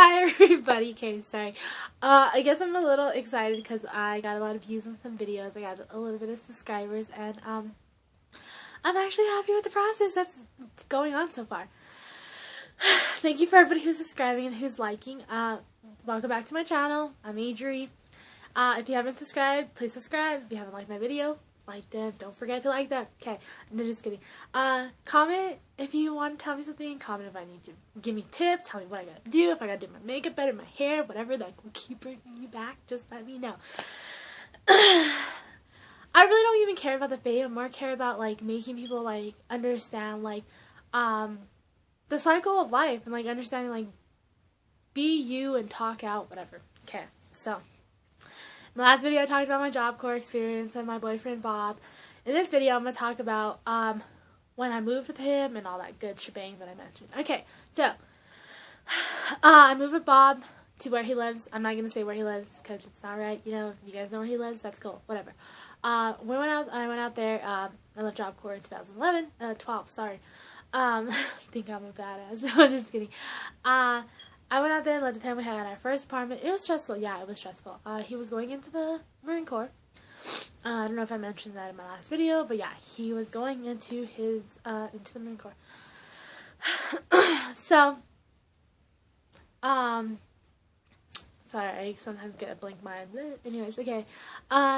Hi everybody. Okay, sorry. I guess I'm a little excited because I got a lot of views on some videos. I got a little bit of subscribers, and I'm actually happy with the process that's going on so far. Thank you for everybody who's subscribing and who's liking. Welcome back to my channel. I'm Adri. If you haven't subscribed, please subscribe. If you haven't liked my video, like them. Don't forget to like them. Okay, no, just kidding. Comment if you want to tell me something. Comment if I need to give me tips. Tell me what I gotta do. If I gotta do my makeup better, my hair, whatever that will keep bringing you back. Just let me know. I really don't even care about the fame. I more care about like making people like understand like the cycle of life and like understanding like be you and talk out whatever. Okay, so. In the last video I talked about my Job Corps experience and my boyfriend Bob. In this video I'm going to talk about when I moved with him and all that good shebang that I mentioned. Okay, so I moved with Bob to where he lives. I'm not going to say where he lives because it's not right. You know, if you guys know where he lives, that's cool. Whatever. I went out there. I left Job Corps in 12, sorry. Think I'm a badass. I'm just kidding. I went out there and lived with him. We had our first apartment. It was stressful. Yeah, it was stressful. He was going into the Marine Corps. I don't know if I mentioned that in my last video, but yeah, he was going into the Marine Corps. So, sorry, I sometimes get a blank mind. Anyways, okay.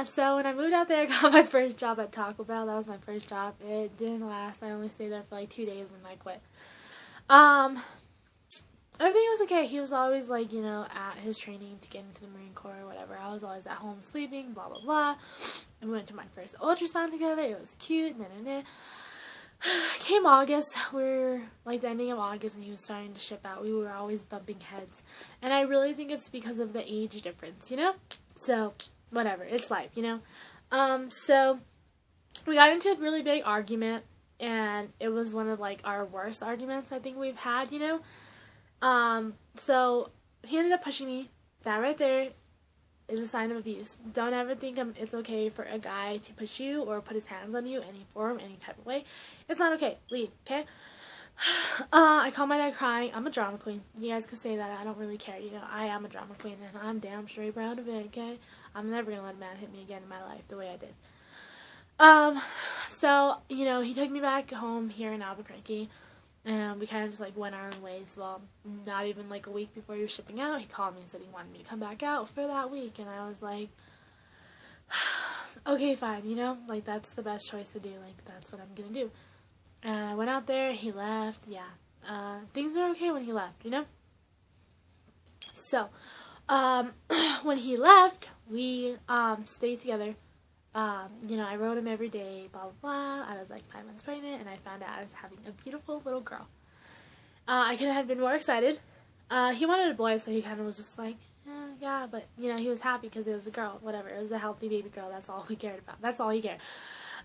So when I moved out there, I got my first job at Taco Bell. That was my first job. It didn't last. I only stayed there for like 2 days and I quit. Everything was okay. He was always, like, you know, at his training to get into the Marine Corps or whatever. I was always at home sleeping, blah, blah, blah. And we went to my first ultrasound together. It was cute. Came August. We're, like, the ending of August, and he was starting to ship out. We were always bumping heads. And I really think it's because of the age difference, you know? So, whatever. It's life, you know? So, we got into a really big argument, and it was one of, like, our worst arguments I think we've had, you know? So he ended up pushing me. That right there is a sign of abuse. Don't ever think it's okay for a guy to push you or put his hands on you any form, any type of way. It's not okay. Leave, okay? I called my dad crying. I'm a drama queen. You guys can say that. I don't really care. You know, I am a drama queen, and I'm damn straight proud of it, okay? I'm never gonna let a man hit me again in my life the way I did. So, you know, he took me back home here in Albuquerque. And we kind of just, like, went our own ways. Well, not even, like, a week before he was shipping out, he called me and said he wanted me to come back out for that week. And I was like, okay, fine, you know? Like, that's the best choice to do. Like, that's what I'm going to do. And I went out there, he left, yeah. Things were okay when he left, you know? So, when he left, we stayed together. You know, I wrote him every day, blah, blah, blah. I was like 5 months pregnant, and I found out I was having a beautiful little girl. I couldn't have been more excited. He wanted a boy, so he kind of was just like, yeah, but, you know, he was happy because it was a girl, whatever. It was a healthy baby girl. That's all we cared about. That's all he cared.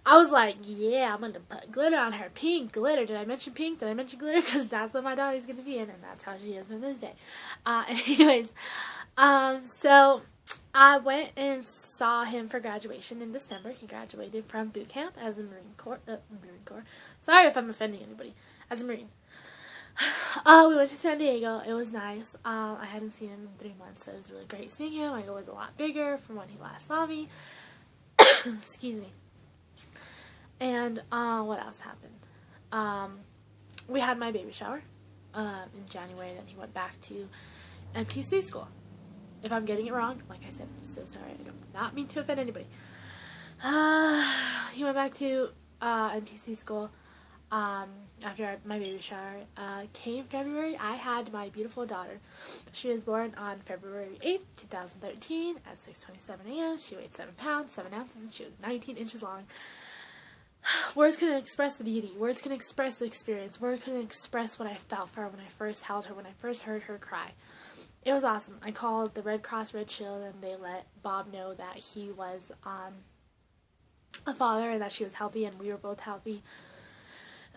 I was like, yeah, I'm going to put glitter on her. Pink glitter. Did I mention pink? Did I mention glitter? Because that's what my daughter's going to be in, and that's how she is from this day. Anyways, so I went and saw him for graduation in December. He graduated from boot camp as a Marine Corps. Sorry if I'm offending anybody. As a Marine. We went to San Diego. It was nice. I hadn't seen him in 3 months, so it was really great seeing him. I was a lot bigger from when he last saw me. Excuse me. And what else happened? We had my baby shower in January. Then he went back to MTC school. If I'm getting it wrong, like I said, I'm so sorry. I do not mean to offend anybody. He went back to MTC school after my baby shower. Came February, I had my beautiful daughter. She was born on February 8th, 2013 at 6:27 a.m. She weighed 7 pounds, 7 ounces, and she was 19 inches long. Words couldn't express the beauty. Words couldn't express the experience. Words couldn't express what I felt for her when I first held her, when I first heard her cry. It was awesome. I called the Red Cross Red Shield, and they let Bob know that he was a father and that she was healthy, and we were both healthy.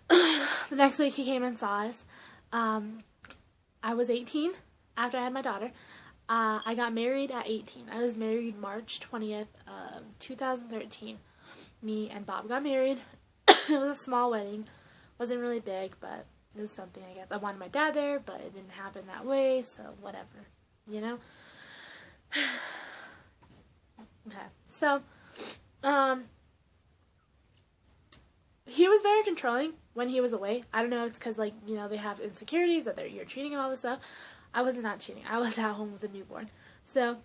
The next week he came and saw us. I was 18 after I had my daughter. I got married at 18. I was married March 20th, 2013. Me and Bob got married. It was a small wedding. Wasn't really big, but This is something, I guess. I wanted my dad there, but it didn't happen that way, so whatever. You know? Okay. So, he was very controlling when he was away. I don't know, it's because, like, you know, they have insecurities that you're cheating and all this stuff. I was not cheating. I was at home with a newborn. So,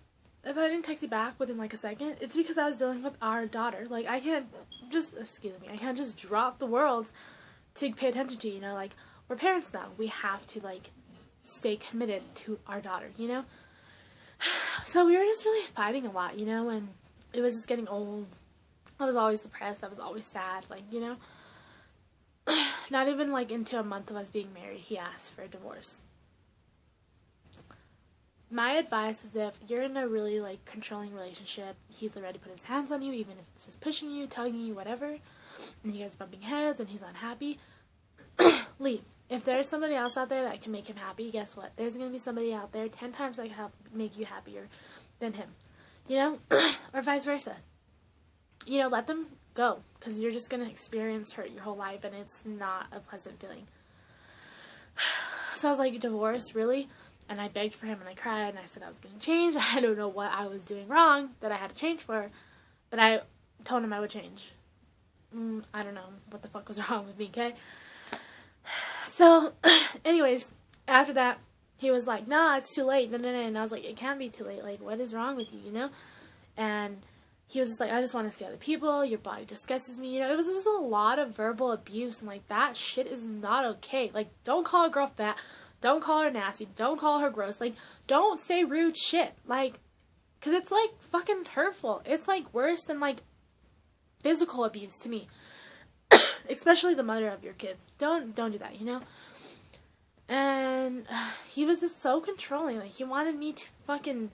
if I didn't text you back within, like, a second, it's because I was dealing with our daughter. Like, I can't just drop the world to pay attention to, you know? Like, we're parents now. We have to, like, stay committed to our daughter, you know? So, we were just really fighting a lot, you know? And it was just getting old. I was always depressed. I was always sad, like, you know? Not even, like, into a month of us being married, he asked for a divorce. My advice is if you're in a really, like, controlling relationship, he's already put his hands on you, even if it's just pushing you, tugging you, whatever, and you guys are bumping heads and he's unhappy, leave. If there's somebody else out there that can make him happy, guess what? There's going to be somebody out there 10 times that can make you happier than him. You know? Or vice versa. You know, let them go, because you're just going to experience hurt your whole life, and it's not a pleasant feeling. So I was like, divorce, really? And I begged for him, and I cried, and I said I was going to change. I don't know what I was doing wrong that I had to change for, but I told him I would change. I don't know what the fuck was wrong with me, okay? So, anyways, after that, he was like, nah, it's too late, and I was like, it can't be too late, like, what is wrong with you, you know? And he was just like, I just want to see other people, your body disgusts me, you know? It was just a lot of verbal abuse, and, like, that shit is not okay. Like, don't call a girl fat, don't call her nasty, don't call her gross, like, don't say rude shit, like, because it's, like, fucking hurtful. It's, like, worse than, like, physical abuse to me. Especially the mother of your kids. Don't do that, you know? And he was just so controlling. Like, he wanted me to fucking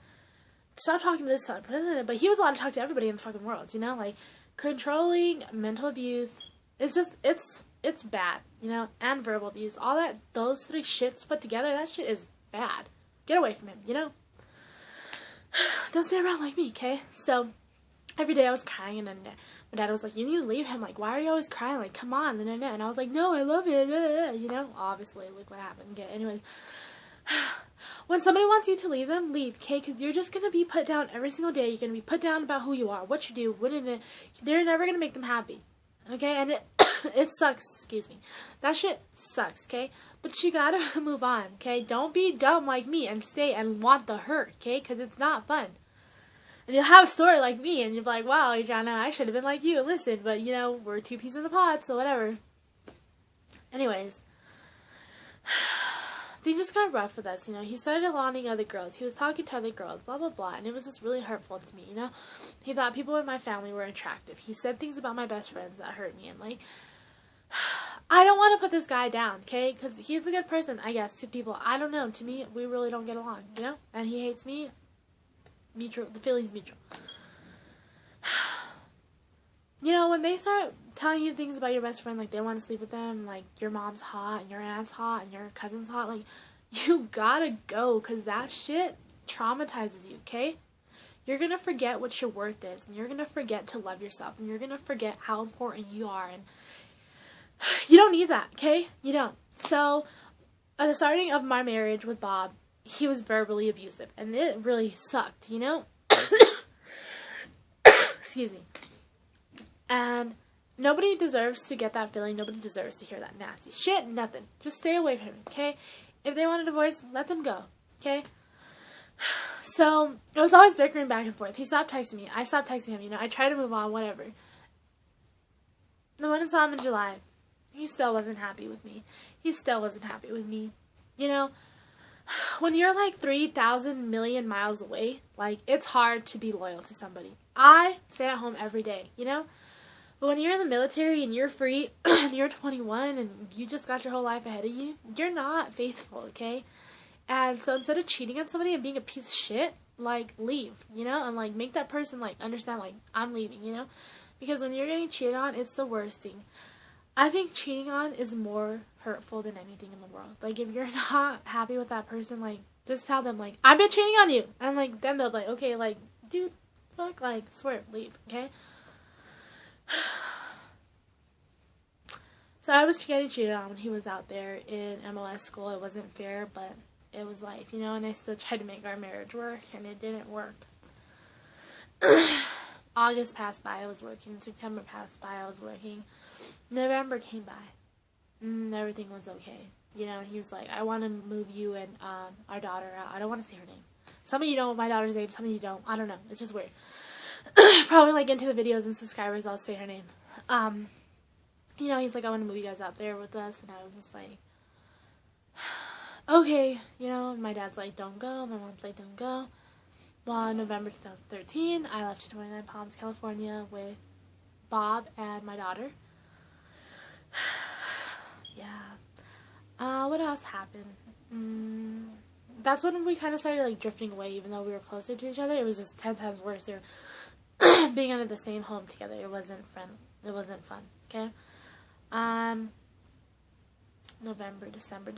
stop talking to this side, but he was allowed to talk to everybody in the fucking world, you know? Like, controlling, mental abuse, it's just, it's bad, you know? And verbal abuse. All that, those three shits put together, that shit is bad. Get away from him, you know? Don't stay around like me, okay? So, every day I was crying, and then my dad was like, you need to leave him. Like, why are you always crying? Like, come on. And I was like, no, I love him. You know? Obviously, look what happened. Okay, anyways. When somebody wants you to leave them, leave, okay? Because you're just going to be put down every single day. You're going to be put down about who you are, what you do, they're never going to make them happy. Okay? And it sucks. Excuse me. That shit sucks, okay? But you gotta move on, okay? Don't be dumb like me and stay and want the hurt, okay? Because it's not fun. And you'll have a story like me, and you'll be like, wow, Adriana, I should have been like you and listened, but, you know, we're two peas in the pod, so whatever. Anyways, things just got rough with us, you know. He started wanting other girls. He was talking to other girls, blah, blah, blah, and it was just really hurtful to me, you know. He thought people in my family were attractive. He said things about my best friends that hurt me, and, like, I don't want to put this guy down, okay, because he's a good person, I guess, to people. I don't know. To me, we really don't get along, you know, and he hates me. Mutual, the feeling's mutual. You know, when they start telling you things about your best friend, like they want to sleep with them, like your mom's hot, and your aunt's hot, and your cousin's hot, like, you gotta go, because that shit traumatizes you, okay? You're gonna forget what your worth is, and you're gonna forget to love yourself, and you're gonna forget how important you are, and you don't need that, okay? You don't. So, at the starting of my marriage with Bob, he was verbally abusive, and it really sucked, you know? Excuse me. And nobody deserves to get that feeling. Nobody deserves to hear that nasty shit. Nothing. Just stay away from him, okay? If they want a divorce, let them go, okay? So, it was always bickering back and forth. He stopped texting me. I stopped texting him, you know? I tried to move on, whatever. I went and saw him in July. He still wasn't happy with me. He still wasn't happy with me. You know? When you're like 3,000 million miles away, like, it's hard to be loyal to somebody. I stay at home every day, you know? But when you're in the military and you're free, and you're 21 and you just got your whole life ahead of you, you're not faithful, okay? And so instead of cheating on somebody and being a piece of shit, like, leave, you know? And, like, make that person, like, understand, like, I'm leaving, you know? Because when you're getting cheated on, it's the worst thing. I think cheating on is more hurtful than anything in the world. Like, if you're not happy with that person, like, just tell them, like, I've been cheating on you. And, like, then they'll be like, okay, like, dude, fuck, like, swear, leave, okay? So I was getting cheated on when he was out there in MLS school. It wasn't fair, but it was life, you know, and I still tried to make our marriage work, and it didn't work. August passed by, I was working. September passed by, I was working. November came by. Everything was okay. You know, and he was like, I want to move you and our daughter out. I don't want to say her name. Some of you know my daughter's name, some of you don't. I don't know. It's just weird. Probably like into the videos and subscribers, I'll say her name. You know, he's like, I want to move you guys out there with us. And I was just like, okay. You know, my dad's like, don't go. My mom's like, don't go. Well, in November 2013, I left to 29 Palms, California with Bob and my daughter. Yeah. What else happened? That's when we kind of started like drifting away, even though we were closer to each other. It was just 10 times worse. They were being under the same home together. It wasn't fun. It wasn't fun. Okay. November, December.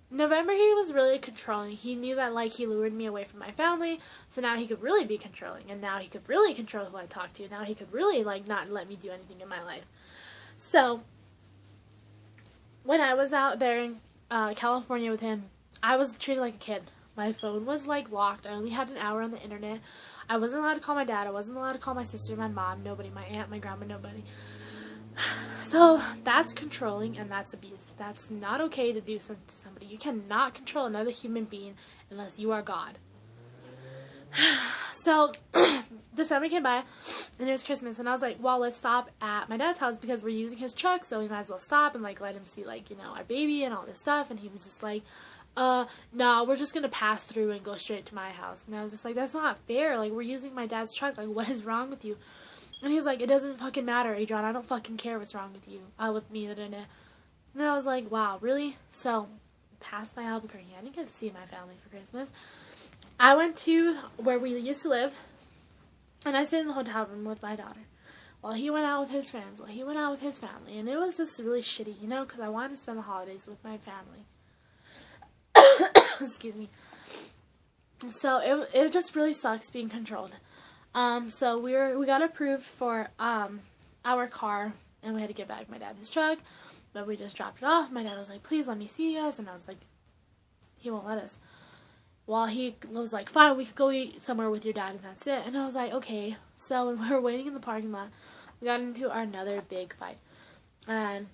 November, he was really controlling. He knew that, like, he lured me away from my family, so now he could really be controlling, and now he could really control who I talk to. Now he could really, like, not let me do anything in my life. So, when I was out there in California with him, I was treated like a kid. My phone was, like, locked. I only had an hour on the internet. I wasn't allowed to call my dad. I wasn't allowed to call my sister, my mom, nobody, my aunt, my grandma, nobody. So, that's controlling, and that's abuse. That's not okay to do something to somebody. You cannot control another human being unless you are God. So, December came by, and it was Christmas, and I was like, well, let's stop at my dad's house because we're using his truck, so we might as well stop and, like, let him see, like, you know, our baby and all this stuff. And he was just like, no, we're just gonna pass through and go straight to my house. And I was just like, that's not fair. Like, we're using my dad's truck. Like, what is wrong with you? And he's like, it doesn't fucking matter, Adrian. I don't fucking care what's wrong with you. With me. And I was like, wow, really? So, passed by Albuquerque. I didn't get to see my family for Christmas. I went to where we used to live, and I stayed in the hotel room with my daughter. While he went out with his friends, while he went out with his family. And it was just really shitty, you know, because I wanted to spend the holidays with my family. Excuse me. So, it just really sucks being controlled. So we got approved for, our car, and we had to get back my dad his truck, but we just dropped it off. My dad was like, please let me see you guys, and I was like, he won't let us. Well, he was like, fine, we could go eat somewhere with your dad, and that's it. And I was like, okay. So when we were waiting in the parking lot, we got into another big fight, and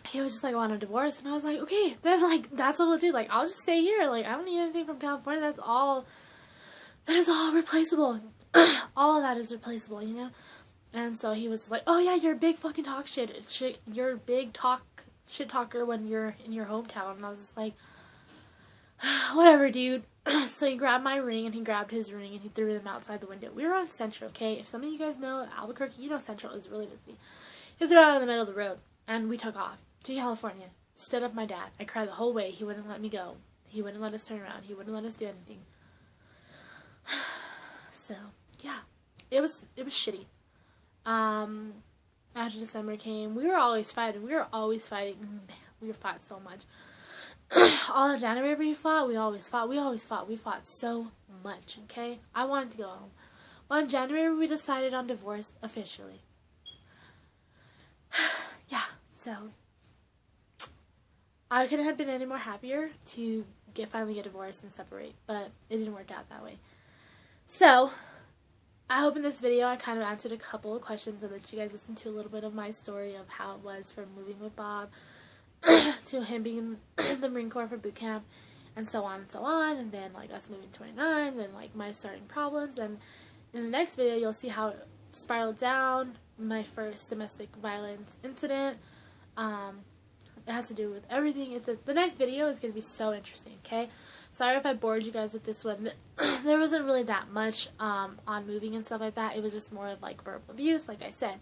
he was just like, I want a divorce, and I was like, okay, then, like, that's what we'll do. Like, I'll just stay here. Like, I don't need anything from California. That is all replaceable. All of that is replaceable, you know? And so he was like, oh yeah, you're a big fucking shit. You're a big shit talker when you're in your hometown. And I was just like, whatever, dude. So he grabbed my ring, and he grabbed his ring, and he threw them outside the window. We were on Central, okay? If some of you guys know Albuquerque, you know Central is really busy. He threw it out in the middle of the road, and we took off to California. Stood up my dad. I cried the whole way. He wouldn't let me go. He wouldn't let us turn around. He wouldn't let us do anything. So, yeah, it was shitty. After December came, we were always fighting. Man, we fought so much. All of January we fought. We fought so much, okay? I wanted to go home. Well, in January we decided on divorce officially. Yeah, so I couldn't have been any more happier to finally get divorced and separate, but it didn't work out that way. So, I hope in this video I kind of answered a couple of questions and that you guys listened to a little bit of my story of how it was from moving with Bob to him being in the Marine Corps for boot camp and so on, and then like us moving to 29, then like my starting problems, and in the next video you'll see how it spiraled down, my first domestic violence incident. It has to do with everything. The next video is going to be so interesting, okay? Sorry if I bored you guys with this one. There wasn't really that much on moving and stuff like that. It was just more of like verbal abuse, like I said.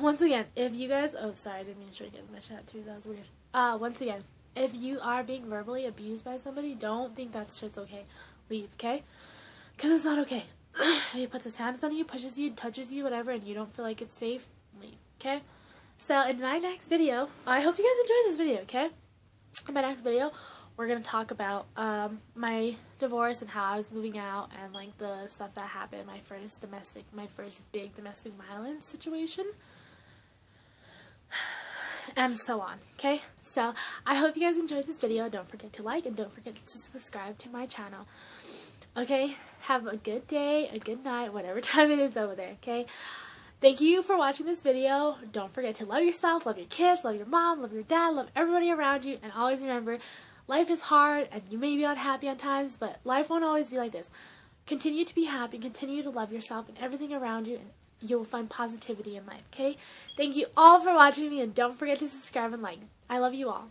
Once again, if you guys... Oh, sorry, I didn't mean to show you guys my chat too. That was weird. Once again, if you are being verbally abused by somebody, don't think that shit's okay. Leave, okay? Because it's not okay. If he puts his hands on you, pushes you, touches you, whatever, and you don't feel like it's safe, leave, okay? So, in my next video, I hope you guys enjoyed this video, okay? In my next video, we're going to talk about my divorce and how I was moving out and, like, the stuff that happened, my first big domestic violence situation. and so on, okay? So, I hope you guys enjoyed this video. Don't forget to like and don't forget to subscribe to my channel. Okay? Have a good day, a good night, whatever time it is over there, okay? Thank you for watching this video. Don't forget to love yourself, love your kids, love your mom, love your dad, love everybody around you, and always remember, life is hard and you may be unhappy at times, but life won't always be like this. Continue to be happy, continue to love yourself and everything around you, and you will find positivity in life, okay? Thank you all for watching me, and don't forget to subscribe and like. I love you all.